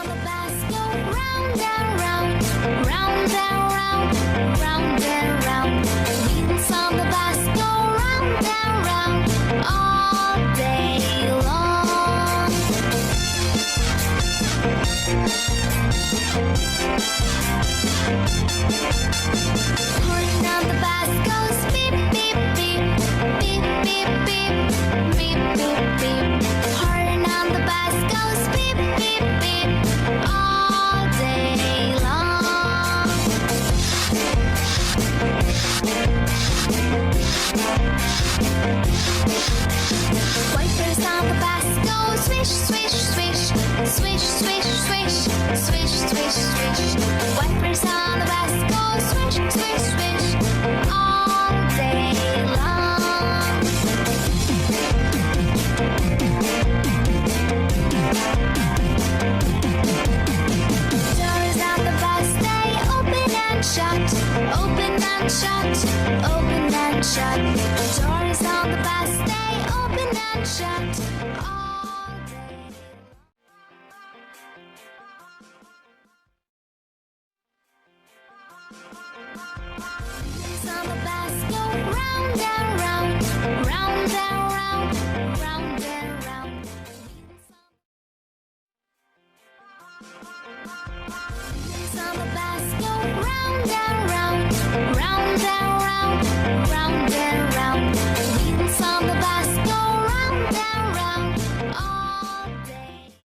on the bus go round and round, round and round, round and round. Wheels on the bus go round and round all day long. Horn on the bus goes beep beep beep, beep beep beep, beep beep beep. Horn on the bus goes beep beep beep all day long. Wipers on the bus go swish swish swish, swish swish swish, swish swish swish. Wipers on the bus go swish swish swish all day long. Doors on the bus they open and shut, open and shut, open and shut. Doors on the bus they open and shut all day. Wheels on the bus go round and round, round and round, round and round. Wheels on the bus go round and round, round and